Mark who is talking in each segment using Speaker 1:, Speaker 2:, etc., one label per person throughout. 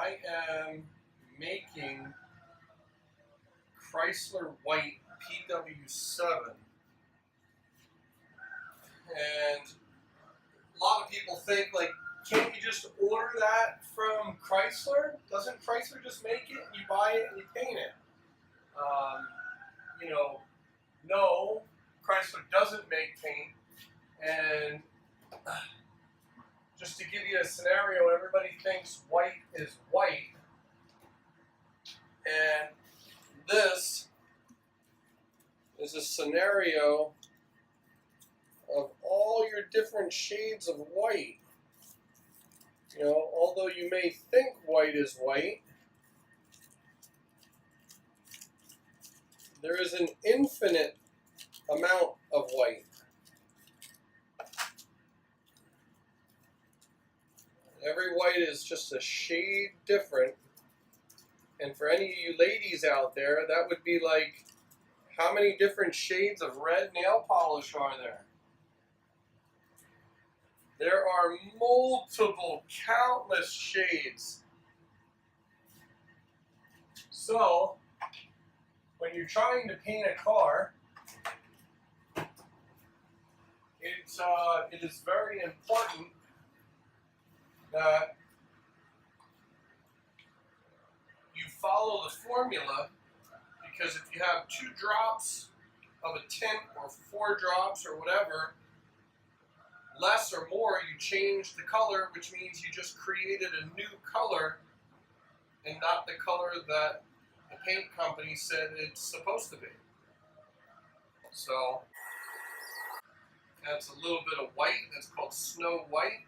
Speaker 1: I am making Chrysler White PW7, and a lot of people think, like, can't you just order that from Chrysler? Doesn't Chrysler just make it and you buy it and you paint it? No, Chrysler doesn't make paint. And just to give you a scenario, everybody thinks white is white. And this is a scenario of all your different shades of white. You know, although you may think white is white, there is an infinite amount of white. Every white is just a shade different. And for any of you ladies out there, that would be like, how many different shades of red nail polish are there? There are multiple, countless shades. So, when you're trying to paint a car, it is very important that you follow the formula, because if you have 2 drops of a tint or 4 drops or whatever, less or more, you change the color, which means you just created a new color and not the color that the paint company said it's supposed to be. So that's a little bit of white. That's called Snow White.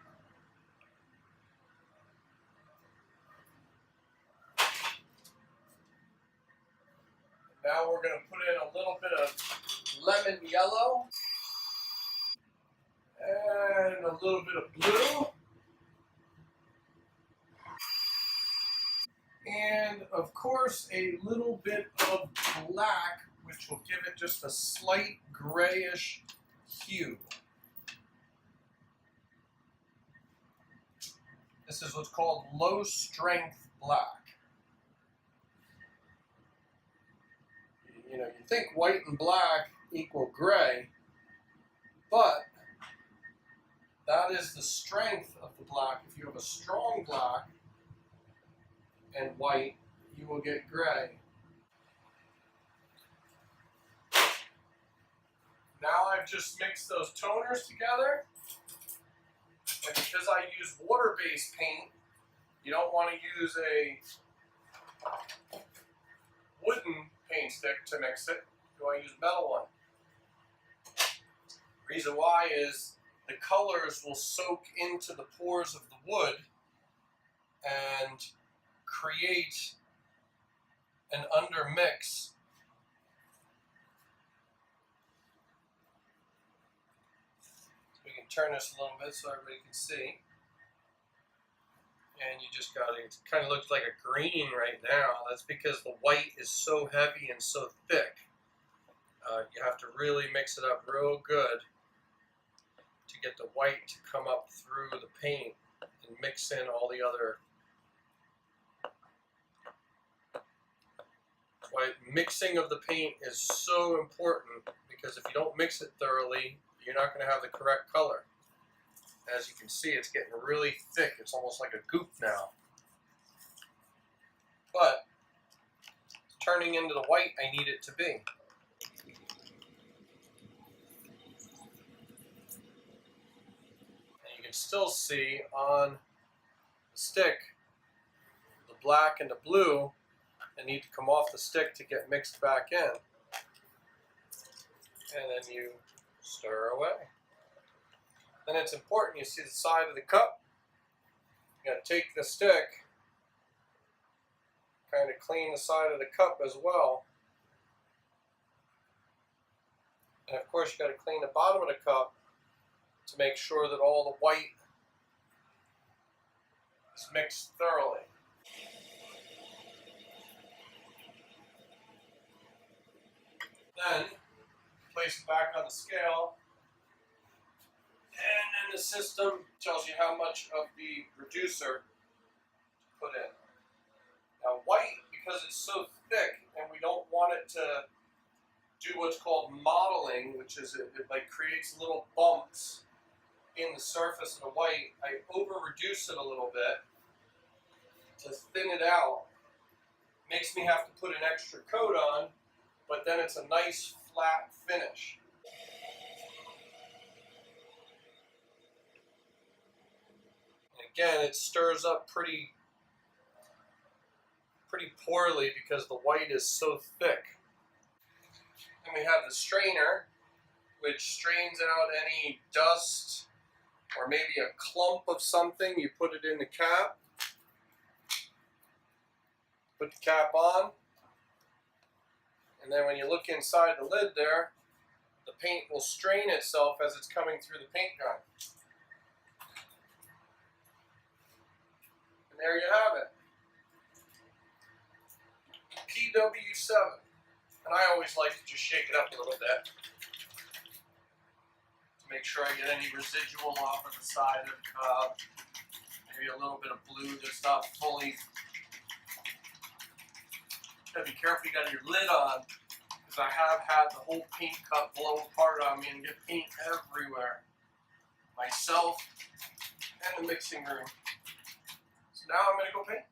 Speaker 1: Now we're going to put in a little bit of lemon yellow and a little bit of blue. And of course a little bit of black, which will give it just a slight grayish hue. This is what's called low strength black. You know, you think white and black equal gray, but that is the strength of the black. If you have a strong black and white, you will get gray. Now I've just mixed those toners together, and because I use water-based paint, you don't want to use a wooden paint stick to mix it. You want to use a metal one. Reason why is the colors will soak into the pores of the wood and create an undermix. So we can turn this a little bit so everybody can see. And you just got it kind of looks like a green right now. That's because the white is so heavy and so thick. You have to really mix it up real good to get the white to come up through the paint and mix in all the other. Why mixing of the paint is so important, because if you don't mix it thoroughly, you're not going to have the correct color. As you can see, it's getting really thick. It's almost like a goop now. But it's turning into the white I need it to be. And you can still see on the stick the black and the blue that need to come off the stick to get mixed back in. And then you stir away. Then it's important, you see the side of the cup, you got to take the stick, kind of clean the side of the cup as well. And of course you got to clean the bottom of the cup to make sure that all the white is mixed thoroughly. Then place it back on the scale. And then the system tells you how much of the reducer to put in. Now white, because it's so thick and we don't want it to do what's called modeling, which is it like creates little bumps in the surface of the white, I over-reduce it a little bit to thin it out. Makes me have to put an extra coat on, but then it's a nice flat finish. And again, it stirs up pretty poorly because the white is so thick. And we have the strainer, which strains out any dust or maybe a clump of something. You put it in the cap, put the cap on, and then when you look inside the lid there, the paint will strain itself as it's coming through the paint gun. And there you have it. PW7. And I always like to just shake it up a little bit to make sure I get any residual off of the side of the cup. Maybe a little bit of blue that's not fully. Gotta be careful you got your lid on, because I have had the whole paint cup blow apart on me and get paint everywhere. Myself and the mixing room. So now I'm gonna go paint.